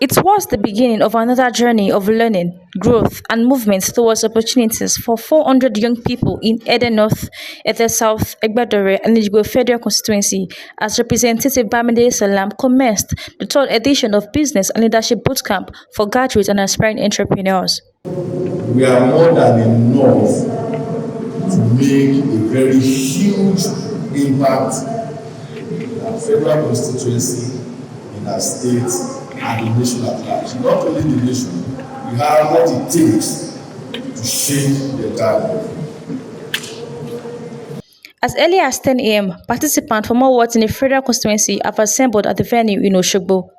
It was the beginning of another journey of learning, growth, and movement towards opportunities for 400 young people in Ede North, Ede South, Egbadore, and Igbo Federal Constituency as Representative Bamidele Salam commenced the third edition of Business and Leadership Bootcamp for graduate and aspiring entrepreneurs. We are more than enough to make a very huge impact in our federal constituency, in our state, and the nation at large. Not only the nation, we have what it takes to shape the entire world. As early as 10 a.m., participants from all wards in the federal constituency have assembled at the venue in Oshogbo.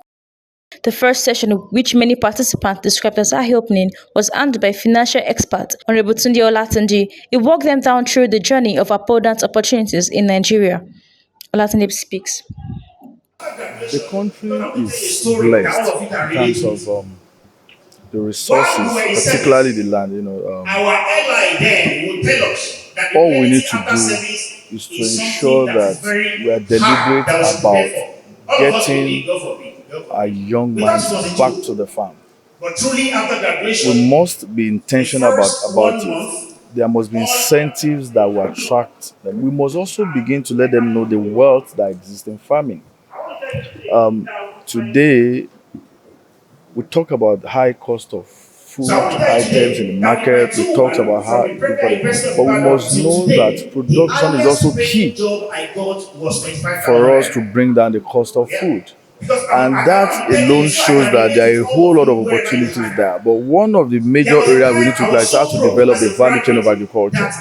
The first session, which many participants described as eye-opening, was handled by financial expert Honorable Olatunji. He walked them down through the journey of abundant opportunities in Nigeria. Olatunji speaks. The country is blessed in terms of the resources, particularly the land. Our ally then will tell us that all we need to do is to ensure that we are deliberate about getting a young man back to the farm. But truly, after graduation, We must be intentional about it. There must be incentives that will attract them. We must also begin to let them know the wealth that exists in farming. Today, we talk about high cost of food items in the market. We talked about how, but we must know that production is also key for us to bring down the cost of food. And that alone shows that there are a whole lot of opportunities there. But one of the major areas we need to is how to develop the value chain of agriculture.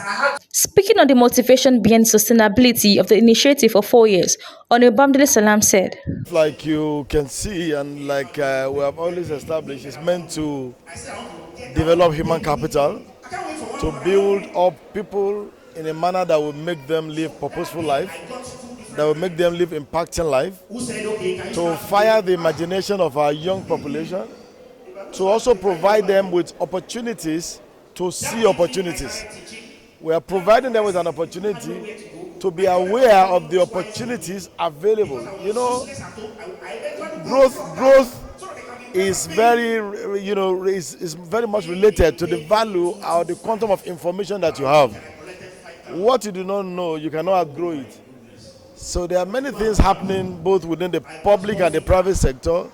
Speaking on the motivation behind sustainability of the initiative for 4 years, Honorable Bamidele Salam said, Like you can see, and like we have always established, it's meant to develop human capital, to build up people in a manner that will make them live purposeful life, that will make them live impacting life, to fire the imagination of our young population, to also provide them with opportunities to see opportunities. We are providing them with an opportunity to be aware of the opportunities available. Growth is very, is very much related to the value or the quantum of information that you have. What you do not know, you cannot outgrow it. So there are many things happening both within the public and the private sector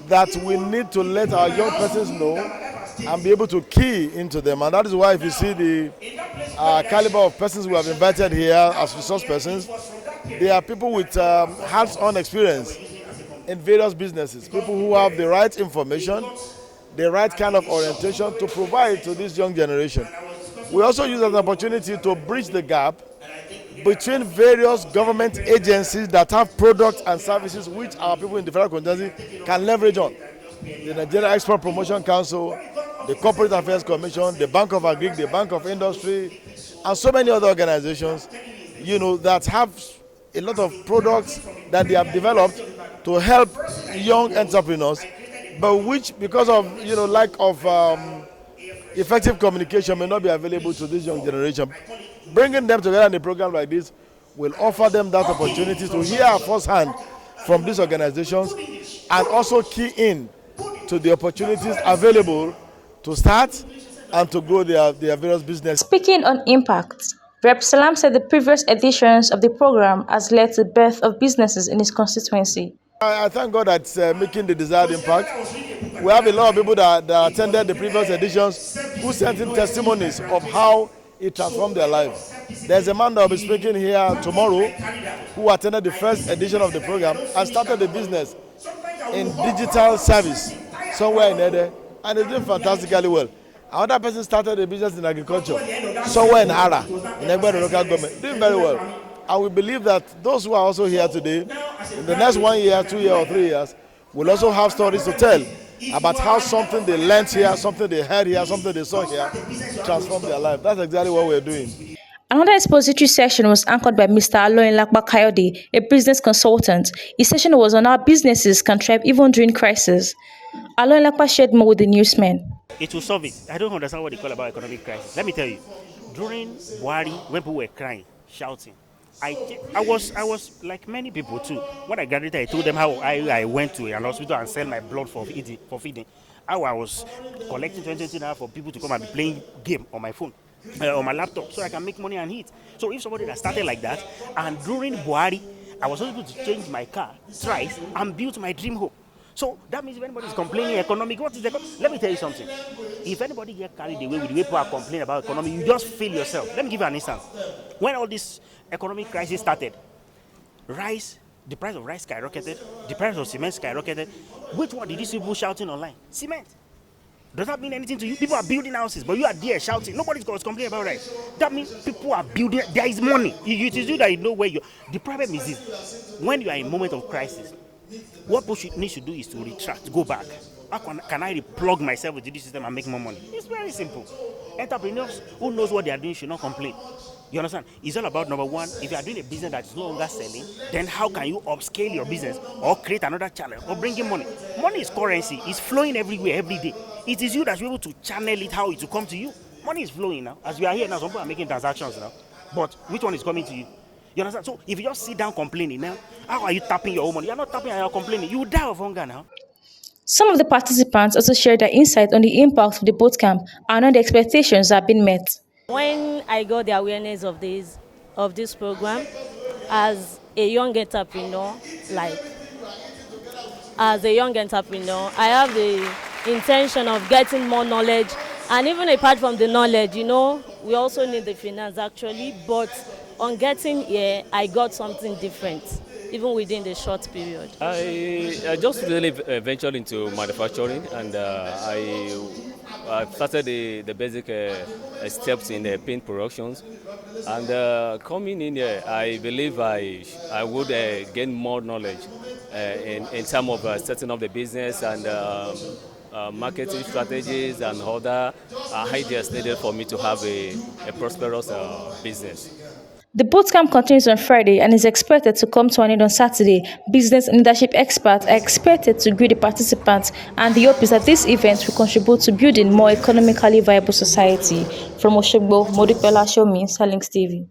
that we need to let our young persons know and be able to key into them. And that is why if you see the caliber of persons we have invited here as resource persons, they are people with hands-on experience in various businesses, people who have the right information, the right kind of orientation to provide to this young generation. We also use as an opportunity to bridge the gap between various government agencies that have products and services which our people in the federal constituency can leverage on. The Nigeria Export Promotion Council, the Corporate Affairs Commission, the Bank of Agric, the Bank of Industry, and so many other organizations, that have a lot of products that they have developed to help young entrepreneurs, but which, because of lack of effective communication, may not be available to this young generation. Bringing them together in a program like this will offer them that opportunity to hear firsthand from these organizations and also key in to the opportunities available to start and to grow their various business. Speaking on impact, Rep. Salam said the previous editions of the program has led to the birth of businesses in his constituency. I thank God that's making the desired impact. We have a lot of people that attended the previous editions who sent in testimonies of how it transformed their lives. There's a man that will be speaking here tomorrow who attended the first edition of the program and started a business in digital service somewhere in Ede, and is doing fantastically well. Another person started a business in agriculture somewhere in Ara, in Egbert local government, doing very well. And we believe that those who are also here today, in the next 1 year, 2 years, or 3 years, will also have stories to tell about how something they learned here, something they heard here, something they saw here, transformed their life. That's exactly what we're doing. Another expository session was anchored by Mr. Aloyinlapa Kayode, a business consultant. His session was on how businesses can thrive even during crisis. Aloyinlapa shared more with the newsmen. It will solve it. I don't understand what they call about economic crisis. Let me tell you, during Buhari, when people were crying, shouting, I was like many people too. When I graduated, I told them how I went to an hospital and sell my blood for feeding. How I was collecting 20 naira for people to come and be playing game on my phone, on my laptop, so I can make money and eat. So if somebody that started like that, and during Buhari, I was able to change my car thrice and build my dream home. So that means if anybody is complaining economic, what is the let me tell you something. If anybody get carried away with the way people are complaining about economy, you just fail yourself. Let me give you an instance. When all this economic crisis started, rice, the price of rice skyrocketed, the price of cement skyrocketed. Which one did you see people shouting online? Cement. Does that mean anything to you? People are building houses, but you are there shouting. Nobody's complaining about rice. That means people are building. There is money. It is you that you know where you. The problem is this: when you are in a moment of crisis, what people need to do is to retract, go back. How can I replug myself with this system and make more money? It's very simple. Entrepreneurs who knows what they are doing should not complain. You understand? It's all about number one, if you are doing a business that is no longer selling, then how can you upscale your business or create another channel or bring in money? Money is currency, it's flowing everywhere, every day. It is you that you're able to channel it how it will come to you. Money is flowing now. As we are here now, some people are making transactions now. But which one is coming to you? You understand? So if you just sit down complaining now, how are you tapping your own money? You're not tapping and you're complaining. You will die of hunger now. Some of the participants also shared their insight on the impact of the bootcamp and on the expectations that have been met. When I got the awareness of this program, as a young entrepreneur, like as a young entrepreneur, I have the intention of getting more knowledge. And even apart from the knowledge, we also need the finance actually. But on getting here, I got something different, even within the short period. I just really ventured into manufacturing, and I started the basic steps in the paint productions. And coming in here, I believe I would gain more knowledge in terms of setting up the business and marketing strategies and other ideas needed for me to have a prosperous business. The bootcamp continues on Friday and is expected to come to an end on Saturday. Business and leadership experts are expected to greet the participants, and the hope is that this event will contribute to building more economically viable society. From Oshogbo, Modipela Shomi, Salings TV.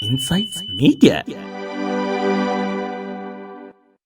Insights Media.